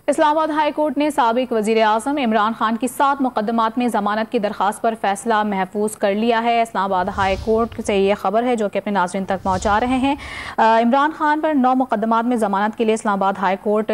اسلام آباد high court نے سابق وزیر اعظم عمران خان کی 7 مقدمات میں ضمانت کی درخواست پر فیصلہ محفوظ کر لیا ہے۔ اسلام آباد ہائی کورٹ سے یہ خبر ہے جو کہ اپنے ناظرین تک پہنچا رہے ہیں۔ عمران خان پر 9 مقدمات میں ضمانت کے لیے اسلام آباد ہائی کورٹ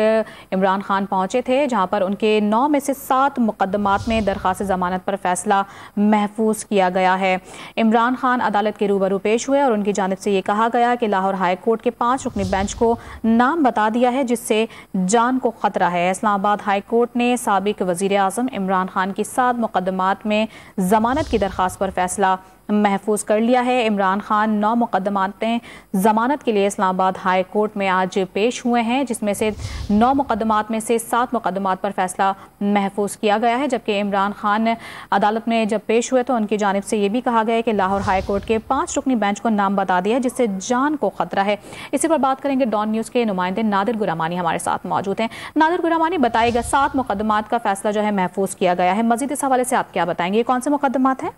عمران خان پہنچے تھے، جہاں پر ان کے 9 میں سے 7 مقدمات میں درخواست ضمانت پر فیصلہ محفوظ کیا گیا ہے۔ عمران خان عدالت کے روبرو پیش ہوئے اور ان کی جانب سے یہ کہا گیا کہ لاہور ہائی کورٹ کے 5 رکنی بینچ کو نام بتا دیا ہے جس سے جان کو خطرہ ہے۔ اسلام آباد ہائی کورٹ نے سابق وزیر اعظم عمران خان کی 7 مقدمات میں ضمانت کی درخواست پر فیصلہ محفوظ کر لیا ہے۔ عمران خان 9 مقدمات میں ضمانت کے لیے اسلام آباد ہائی کورٹ میں آج پیش ہوئے ہیں، جس میں سے 9 مقدمات میں سے 7 مقدمات پر فیصلہ محفوظ کیا گیا ہے، جبکہ عمران خان عدالت میں جب پیش ہوئے تو ان کی جانب سے یہ بھی کہا گیا کہ لاہور ہائی کورٹ کے 5 رکنی بینچ کو نام بتا دیا جس سے جان کو خطرہ ہے۔ اسی پر بات کریں گے، ڈان نیوز کے نمائندے نادر گرامانی ہمارے ساتھ موجود ہیں۔ نادر گرامانی، بتائے گا 7 مقدمات کا فیصلہ جو ہے محفوظ کیا گیا ہے، مزید اس حوالے سے آپ کیا بتائیں گے؟ یہ کون سے مقدمات ہیں؟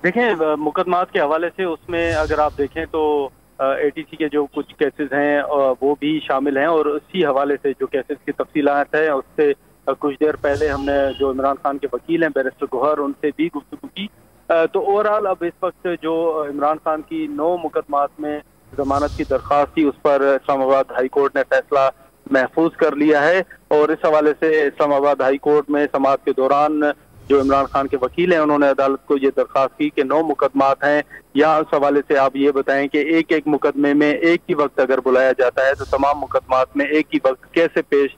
دیکھیں، مقدمات کے حوالے سے اس میں اگر آپ دیکھیں تو اے ٹی سی کے جو کچھ کیسز ہیں وہ بھی شامل ہیں، اور اسی حوالے سے جو کیسز کی تفصیلات ہیں اس سے کچھ دیر پہلے ہم نے جو عمران خان کے وکیل ہیں بیرسٹر گوہر، ان سے بھی گفتگو کی۔ تو اوورآل اب اس وقت جو عمران خان کی 9 مقدمات میں ضمانت کی درخواست تھی اس پر اسلام آباد ہائی کورٹ نے فیصلہ محفوظ کر لیا ہے، اور اس حوالے سے اسلام آباد ہائی کورٹ میں سماعت کے دوران جو عمران خان کے وکیل ہیں انہوں نے عدالت کو یہ درخواست کی کہ 9 مقدمات ہیں، یا اس حوالے سے آپ یہ بتائیں کہ ایک مقدمے میں ایک ہی وقت اگر بلایا جاتا ہے تو تمام مقدمات میں ایک ہی وقت کیسے پیش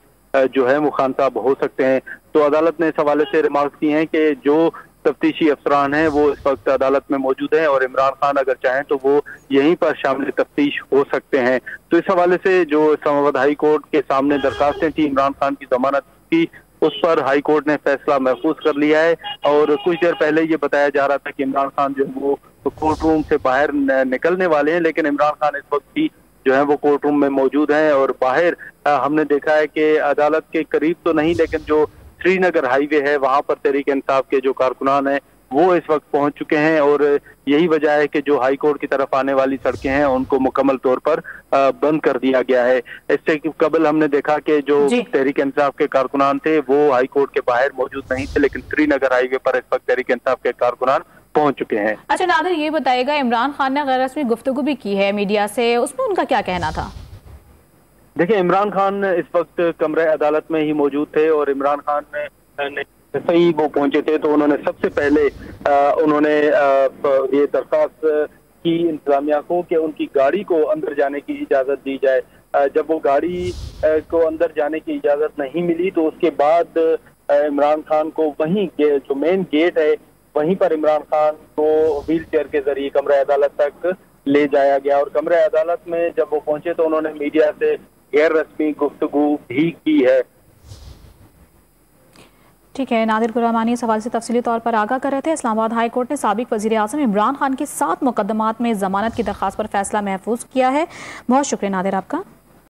جو ہے مخان صاحب ہو سکتے ہیں۔ تو عدالت نے اس حوالے سے ریمارکس کی ہیں کہ جو تفتیشی افسران ہیں وہ اس وقت عدالت میں موجود ہیں، اور عمران خان اگر چاہیں تو وہ یہیں پر شامل تفتیش ہو سکتے ہیں۔ تو اس حوالے سے جو اسلام آباد ہائی کورٹ کے سامنے درخواستیں تھیں عمران خان کی ضمانت کی، اس پر ہائی کورٹ نے فیصلہ محفوظ کر لیا ہے، اور کچھ دیر پہلے یہ بتایا جا رہا تھا کہ عمران خان جو وہ کورٹ روم سے باہر نکلنے والے ہیں، لیکن عمران خان اس وقت بھی جو ہے وہ کورٹ روم میں موجود ہیں، اور باہر ہم نے دیکھا ہے کہ عدالت کے قریب تو نہیں لیکن جو سری نگر ہائی وے ہے وہاں پر تحریک انصاف کے جو کارکنان ہیں وہ اس وقت پہنچ چکے ہیں، اور یہی وجہ ہے کہ جو ہائی کورٹ کی طرف آنے والی سڑکیں ہیں ان کو مکمل طور پر بند کر دیا گیا ہے۔ اس سے قبل ہم نے دیکھا کہ جو تحریک انصاف کے کارکنان تھے وہ ہائی کورٹ کے باہر موجود نہیں تھے، لیکن سری نگر ہائی وے پر اس وقت تحریک انصاف کے کارکنان پہنچ چکے ہیں۔ اچھا نادر، یہ بتائے گا عمران خان نے غیر رسمی گفتگو بھی کی ہے میڈیا سے، اس میں ان کا کیا کہنا تھا؟ دیکھیں، عمران خان اس وقت کمرہ عدالت میں ہی موجود تھے، اور عمران خان نے صحیح وہ پہنچے تھے تو انہوں نے سب سے پہلے یہ درخواست کی انتظامیہ کو کہ ان کی گاڑی کو اندر جانے کی اجازت دی جائے۔ جب وہ گاڑی کو اندر جانے کی اجازت نہیں ملی تو اس کے بعد عمران خان کو وہیں جو مین گیٹ ہے وہیں پر عمران خان کو ویل چیئر کے ذریعے کمرہ عدالت تک لے جایا گیا، اور کمرہ عدالت میں جب وہ پہنچے تو انہوں نے میڈیا سے غیر رسمی گفتگو بھی کی ہے۔ ٹھیک ہے، نادر گرامانی اس حوالے سے تفصیلی طور پر آگاہ کر رہے تھے۔ اسلام آباد ہائی کورٹ نے سابق وزیر اعظم عمران خان کی 7 مقدمات میں ضمانت کی درخواست پر فیصلہ محفوظ کیا ہے۔ بہت شکریہ نادر آپ کا۔